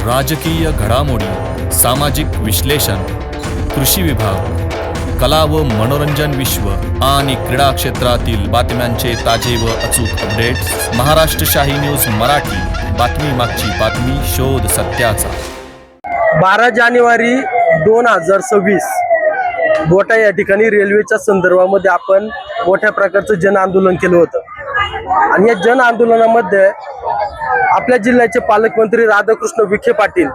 राजकीय घडामोडी, सामाजिक विश्लेषण, कृषी विभाग, कला व मनोरंजन विश्व आणि क्रीडा क्षेत्रातील बातम्यांचे ताजे व अचूक अपडेट्स महाराष्ट्र शाही न्यूज मराठी. बातमी मागची बातमी, शोध सत्याचा. 12 जानेवारी 2026 बोटा या ठिकाणी रेल्वेच्या संदर्भामध्ये आपण मोठ्या प्रकारचं जन आंदोलन केलं होतं आणि या जन आंदोलनामध्ये आपल्या जिल्ह्याचे पालकमंत्री राधाकृष्ण विखे पाटील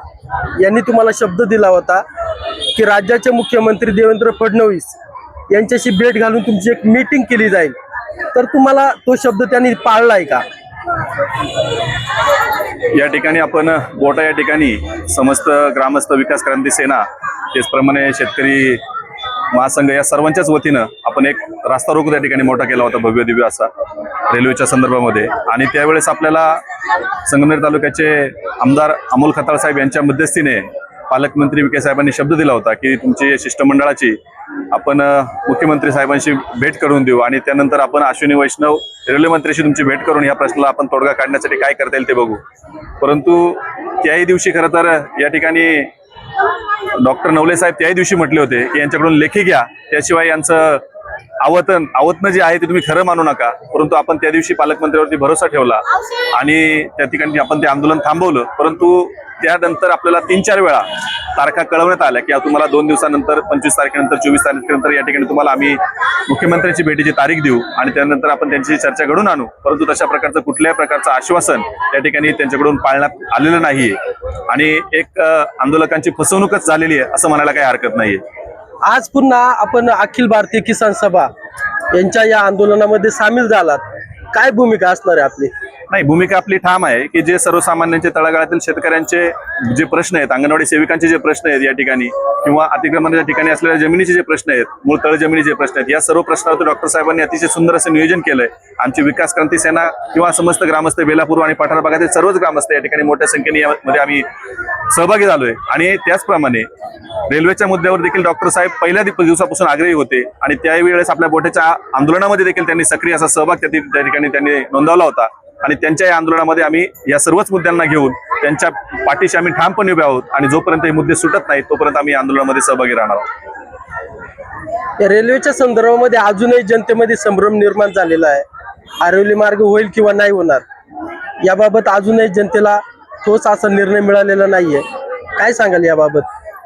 यांनी तुम्हाला शब्द दिला होता की राज्याचे मुख्यमंत्री देवेंद्र फडणवीस यांच्याशी भेट घालून तुमची एक मीटिंग केली जाईल. तर तुम्हाला तो शब्द त्यांनी पाळला आहे का? या ठिकाणी आपण बोटा या ठिकाणी समस्त ग्रामस्थ विकास क्रांती सेना, त्याचप्रमाणे शेतकरी महासंघ या सर्वांच्याच वतीनं आपण एक रास्ता रोको त्या ठिकाणी मोठा केला होता, भव्य दिव्य असा, रेल्वेच्या संदर्भामध्ये. आणि त्यावेळेस आपल्याला संगमनेर तालुक्याचे आमदार अमोल खताळ साहेब यांच्या मध्यस्थीने पालकमंत्री विखे साहेबांनी शब्द दिला होता की तुमची शिष्टमंडळाची आपण मुख्यमंत्री साहेबांशी भेट करून देऊ आणि त्यानंतर आपण अश्विनी वैष्णव रेल्वे मंत्र्याशी तुमची भेट करून या प्रश्नाला आपण तोडगा काढण्यासाठी काय करता येईल ते बघू. परंतु त्याही दिवशी खरं तर या ठिकाणी डॉक्टर नवले साहेब त्याही दिवशी म्हटले होते की यांच्याकडून लेखी घ्या, त्याशिवाय यांचं आवतनं जे आहे ते तुम्ही खरं मानू नका. परंतु आपण त्या दिवशी पालकमंत्र्यावरती भरोसा ठेवला आणि त्या ठिकाणी आपण ते आंदोलन थांबवलं. परंतु त्यानंतर आपल्याला 3-4 वेळा तारखा कळवण्यात आल्या की तुम्हाला 2 दिवसानंतर 25 तारखेनंतर 24 तारखेनंतर या ठिकाणी तुम्हाला आम्ही मुख्यमंत्र्यांची भेटीची तारीख देऊ आणि त्यानंतर आपण त्यांची चर्चा घडून आणू. परंतु तशा प्रकारचं कुठल्याही प्रकारचं आश्वासन त्या ठिकाणी त्यांच्याकडून पाळण्यात आलेलं नाहीये आणि एक आंदोलकांची फसवणूकच झालेली आहे असं म्हणायला काही हरकत नाहीये. आज पुन्हा आपण अखिल भारतीय किसान सभा यांच्या या आंदोलनामध्ये सामील झालात. काय भूमिका असणार आहे आपली? नाही, भूमिका आपली ठाम आहे की जे सर्वसामान्यांचे, तळागाळातील शेतकऱ्यांचे जे प्रश्न आहेत, अंगणवाडी सेविकांचे जे प्रश्न आहेत या ठिकाणी, किंवा अतिक्रमणाच्या ठिकाणी असलेल्या जमिनीचे जे प्रश्न आहेत, मूळ तळ जमिनीचे प्रश्न आहेत, या सर्व प्रश्नावरती डॉक्टर साहेबांनी अतिशय सुंदर असं नियोजन केलंय. आमची विकास क्रांती सेना किंवा समस्त ग्रामस्थ, बेलापूर आणि पठार भागातील सर्वच ग्रामस्थ या ठिकाणी मोठ्या संख्येने यामध्ये आम्ही सहभागी झालोय. आणि त्याचप्रमाणे रेल्वेच्या मुद्द्यावर देखील डॉक्टर साहेब पहिल्या दिवसापासून आग्रही होते आणि त्यावेळेस आपल्या बोट्याच्या आंदोलनामध्ये देखील त्यांनी सक्रिय असा सहभाग त्या ठिकाणी त्यांनी नोंदवला होता. आणि त्यांच्या या आंदोलनामध्ये आम्ही या सर्वच मुद्द्यांना घेऊन त्यांच्या पाठीशी आम्ही ठामपणे उभे आहोत आणि जोपर्यंत हे मुद्दे सुटत नाहीत तोपर्यंत आम्ही आंदोलनामध्ये सहभागी राहणार आहोत. या रेल्वेच्या संदर्भामध्ये अजूनही जनतेमध्ये संभ्रम निर्माण झालेला आहे. हा रेल्वे मार्ग होईल किंवा नाही होणार याबाबत अजूनही जनतेला ठोस असा निर्णय मिळालेला नाहीये. काय सांगाल याबाबत?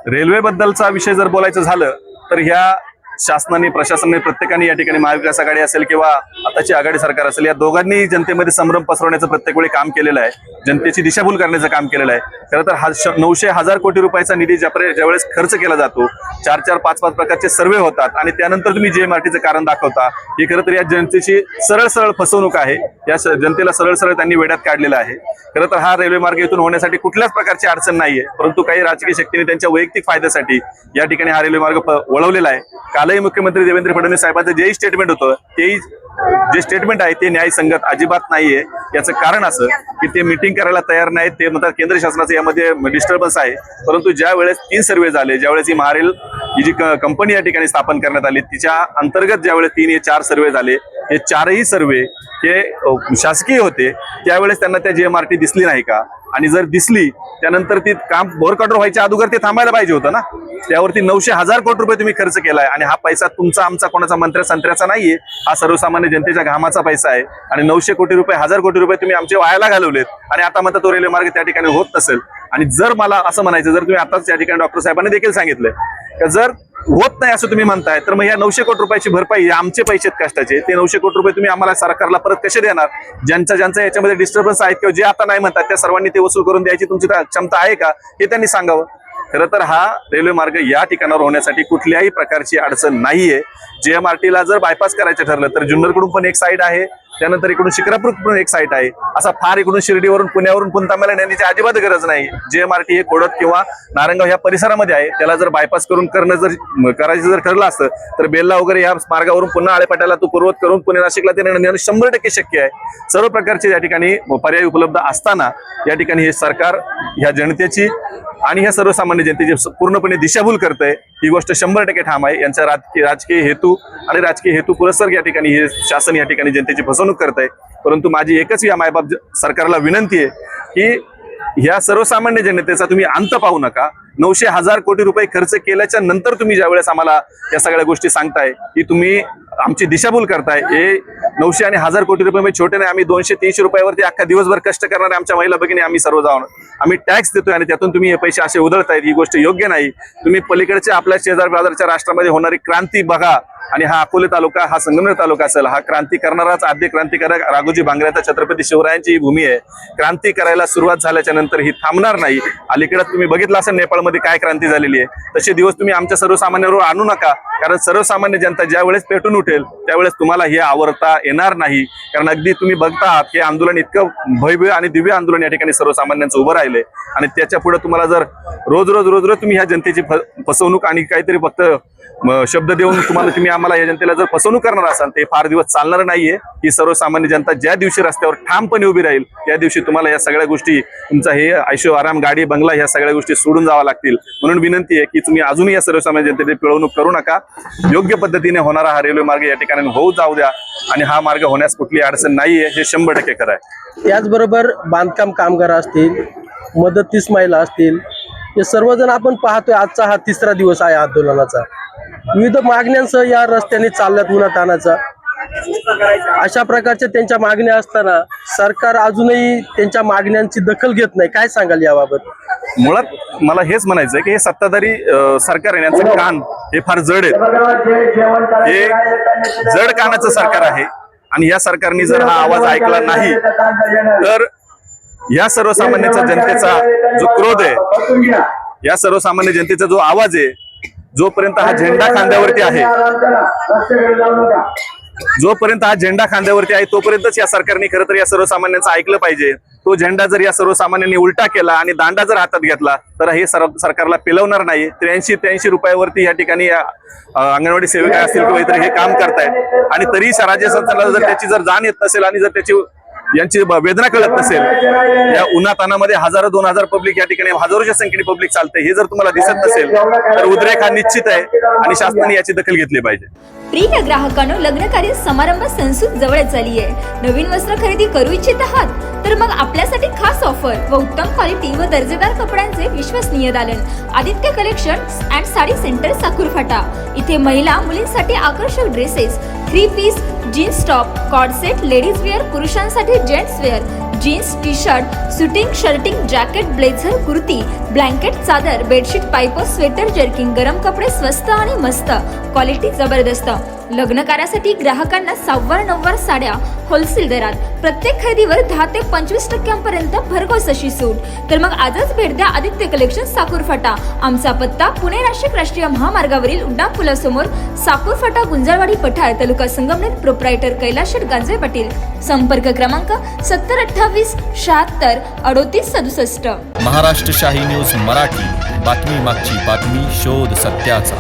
रेल्वेबद्दलचा विषय जर बोलायचं झालं तर ह्या शासनाने, प्रशासनाने, प्रत्येकाने या ठिकाणी महाविकास आघाडी असेल किंवा आताची आघाडी सरकार असेल, या दोघांनी जनतेमध्ये संभ्रम पसरवण्याचं प्रत्येक वेळी काम केलेलं आहे. जनतेची दिशाभूल करण्याचं काम केलेलं आहे. खरं तर 900,000 कोटी रुपयाचा निधी ज्यावेळेस खर्च केला जातो, 4-4, 5-5 प्रकारचे सर्वे होतात आणि त्यानंतर तुम्ही JMRTचं कारण दाखवता, ही खरं तर या जनतेची सरळ फसवणूक आहे. या जनतेला सरळ त्यांनी वेड्यात काढलेलं आहे. खरं तर हा रेल्वे मार्ग इथून होण्यासाठी कुठल्याच प्रकारची अडचण नाहीये, परंतु काही राजकीय शक्तीने त्यांच्या वैयक्तिक फायद्यासाठी या ठिकाणी हा रेल्वे मार्ग वळवलेला आहे. कालही मुख्यमंत्री देवेंद्र फडणवीस साहेबांचं जेही स्टेटमेंट होतं, तेही जे स्टेटमेंट आहे ते न्यायसंगत अजिबात नाहीये. याचं कारण असं की ते मीटिंग करायला तयार नाहीत. ते म्हणतात केंद्र शासनाचं यामध्ये डिस्टर्बन्स आहे. परंतु ज्या वेळेस 3 सर्वे झाले, ज्यावेळेस ही महारेल ही जी कंपनी या ठिकाणी स्थापन करण्यात आली तिच्या अंतर्गत ज्यावेळेस 3-4 सर्वे झाले, हे 4ही सर्वे हे शासकीय होते, त्यावेळेस त्यांना त्या JMRT दिसली नाही का? आणि जर दिसली त्यानंतर ती काम बोरकाढून व्हायच्या अगोदर ते थांबायला पाहिजे होतं ना. त्यावरती 900,000 कोटी रुपये तुम्ही खर्च केलाय आणि हा पैसा तुमचा, आमचा, कोणाचा मंत्र्या-संत्र्याचा नाहीये. हा सर्वसामान्य जनतेच्या घामाचा पैसा आहे आणि 900 कोटी रुपये, 1000 कोटी रुपये तुम्ही आमचे वायाला घालवलेत आणि आता म्हणता तो रेल्वे मार्ग त्या ठिकाणी होत नसेल. आणि जर मला असं म्हणायचं, जर तुम्ही आताच त्या ठिकाणी डॉक्टर साहेबांनी देखील सांगितलंय की जर होत नाही असं तुम्ही म्हणताय तर मग या 900 कोटी रुपयाची भरपाई आमचे पैसे कष्टाचे, ते 900 कोटी रुपये तुम्ही आम्हाला सरकारला परत कसे देणार? ज्यांचा याच्यामध्ये डिस्टर्बन्स आहेत किंवा जे आता नाही म्हणतात त्या सर्वांनी ते वसूल करून द्यायची तुमची क्षमता आहे का, हे त्यांनी सांगावं. खरं तर हा रेल्वे मार्ग या ठिकाणावर होण्यासाठी कुठल्याही प्रकारची अडचण नाहीये. JMRTला जर बायपास करायचं ठरलं तर जुन्नरकडून पण एक साईड आहे, त्यानंतर इकडून शिक्रापूरकडून एक साईट आहे. असा फार इकडून शिर्डीवरून, पुण्यावरून पुणतांब्याला नेण्याची अजिबात गरज नाही. JMRT हे कोडत किंवा नारायणगाव ह्या परिसरामध्ये आहे. त्याला जर बायपास करून करायचं जर ठरलं असतं तर बेल्ला वगैरे या मार्गावरून पुन्हा आळेपाट्याला तू पूर्वत करून पुणे नाशिकला ते नेणं 100% शक्य आहे. सर्व प्रकारचे या ठिकाणी पर्याय उपलब्ध असताना या ठिकाणी हे सरकार ह्या जनतेची आणि ह्या सर्वसामान्य जनतेची पूर्णपणे दिशाभूल करतंय. ही गोष्ट 100% ठाम आहे. यांचा राजकीय हेतू पुरस्सर या ठिकाणी हे शासन या ठिकाणी जनतेची फसवणूक करत आहे. परंतु माझी एकच या मायबाप सरकारला विनंती आहे की ह्या सर्वसामान्य जनतेचा तुम्ही अंत पाहू नका. 900,000 कोटी रुपये खर्च केल्याच्या नंतर तुम्ही ज्यावेळेस आम्हाला या सगळ्या गोष्टी सांगताय की तुम्ही आमची दिशाभूल करताय. हे 900 आणि 1000 कोटी रुपये म्हणजे छोटे नाही. आम्ही 200-300 रुपयावरती अख्खा दिवसभर कष्ट करणारे आमच्या महिला भगिनी आम्ही सर्व जाऊन आम्ही टॅक्स देतोय आणि त्यातून तुम्ही हे पैसे असे उधळतायत. ही गोष्ट योग्य नाही. तुम्ही पलीकडच्या आपल्या शेजार बाजारच्या राष्ट्रामध्ये होणारी क्रांती बघा. आणि हा अकोले तालुका, हा संगमनेर तालुका असेल, हा क्रांती करणाराच आद्य क्रांतिकारक राघोजी भांगऱ्याचा छत्रपती शिवरायांची ही भूमी आहे. क्रांती करायला सुरुवात झाल्याच्या नंतर ही थांबणार नाही. अलीकडे तुम्ही बघितलं असेल नेपाळमध्ये काय क्रांती झालेली आहे. तसे दिवस तुम्ही आमच्या सर्वसामान्यांवर आणू नका. कारण सर्वसामान्य जनता ज्या वेळेस पेटून उठेल त्यावेळेस तुम्हाला हे आवरता येणार नाही. कारण अगदी तुम्ही बघता आहात हे आंदोलन इतकं भव्य आणि दिव्य आंदोलन या ठिकाणी सर्वसामान्यांचं उभं राहिलंय. आणि त्याच्या पुढे तुम्हाला जर रोज तुम्ही ह्या जनतेची फसवणूक आणि काहीतरी फक्त शब्द देऊन तुम्ही आम्हाला या जनतेला जर फसवणूक करणार असाल ते फार दिवस चालणार नाहीये. ही सर्वसामान्य जनता ज्या दिवशी रस्त्यावर ठामपणे उभी राहील त्या दिवशी तुम्हाला या सगळ्या गोष्टी, तुमचा हे ऐशो आराम, गाडी, बंगला, ह्या सगळ्या गोष्टी सोडून जाव्या लागतील. म्हणून विनंती आहे की तुम्ही अजूनही या सर्वसामान्य जनतेची पिळवणूक करू नका. योग्य पद्धतीने होणारा हा रेल्वे मार्ग या ठिकाणी होऊ जाऊ द्या. आणि हा मार्ग होण्यास कुठली अडचण नाहीये, हे 100% खरं आहे. त्याचबरोबर बांधकाम कामगार असतील, मदतनीस महिला असतील, हे सर्वजण आपण पाहतोय. आजचा हा 3रा दिवस आहे आंदोलनाचा. विविध मागण्यांसह या रस्त्याने चालल्यात उन्हातानाचा. अशा प्रकारच्या त्यांच्या मागण्या असताना सरकार अजूनही त्यांच्या मागण्यांची दखल घेत नाही. काय सांगाल याबाबत? मुळात मला हेच म्हणायचं की हे सत्ताधारी सरकार आहे, यांचं कान हे फार जड आहे. हे जड कानाचं सरकार आहे. आणि या सरकारने जर हा आवाज ऐकला नाही तर या सर्वसामान्य जनतेचा जो क्रोध आहे, या सर्वसामान्य जनतेचा जो आवाज आहे, जोपर्यंत हा झेंडा खांद्यावरती आहे, जोपर्यंत हा झेंडा खांद्यावरती आहे तोपर्यंतच या सरकारने खरं तर या सर्वसामान्यांचं ऐकलं पाहिजे. तो झेंडा जर या सर्वसामान्यांनी उलटा केला आणि दांडा जर हातात घेतला तर हे सरकारला पेलवणार नाही. 83 रुपयावरती या ठिकाणी अंगणवाडी सेविका असतील किंवा इतर हे काम करतायत. आणि तरी राज्य सरकारला जर त्याची जर जाण येत नसेल आणि जर त्याची यांची वेदना कळत नसेल, या उन्हातानामध्ये 1000-2000 पब्लिक या ठिकाणी हजारोच्या संख्येने पब्लिक चालते, हे जर तुम्हाला दिसत नसेल तर उद्रेक हा निश्चित आहे आणि शासनाने याची दखल घेतली पाहिजे. प्रिय ग्राहकांनो, लग्नकार्य समारंभ संसूक जवळच आली आहे. नवीन वस्त्र खरेदी करू इच्छित आहात तर मग आपल्यासाठी खास ऑफर व उत्तम क्वालिटी व दर्जेदार कपड्यांचे विश्वसनीय दालन Aditya collections and sari centre Sakur Phata. इथे महिला मुलींसाठी आकर्षक dresses, 3 piece, jeans top, cord set, ladies wear, पुरुषांसाठी gents wear, jeans, T shirt, suiting, shirting, jacket, blazer, kurti, blanket, चादर, बेडशीट, पायपर, स्वेटर, जर्किंग, गरम कपडे स्वस्त आणि मस्त, क्वालिटी जबरदस्त. लग्न कार्यासाठी ग्राहकांना 900 साड्या होलसेल दरात. प्रत्येक खरेदीवर 10 ते 25% भरघोस अशी सूट. तर मग आजच भेट द्या आदित्य कलेक्शन साकूर फाटा. आमचा पत्ता पुणे नाशिक राष्ट्रीय महामार्गावरील उड्डाण पुलासमोर, साकूर फाटा, गुंजाळवाडी पठार, तालुका संगमनेर. प्रोप्रायटर कैलाश गांजे पाटील. संपर्क क्रमांक 7028 76 38 67. महाराष्ट्र शाही न्यूज मराठी, बातमी मागची बातमी, शोध सत्याचा.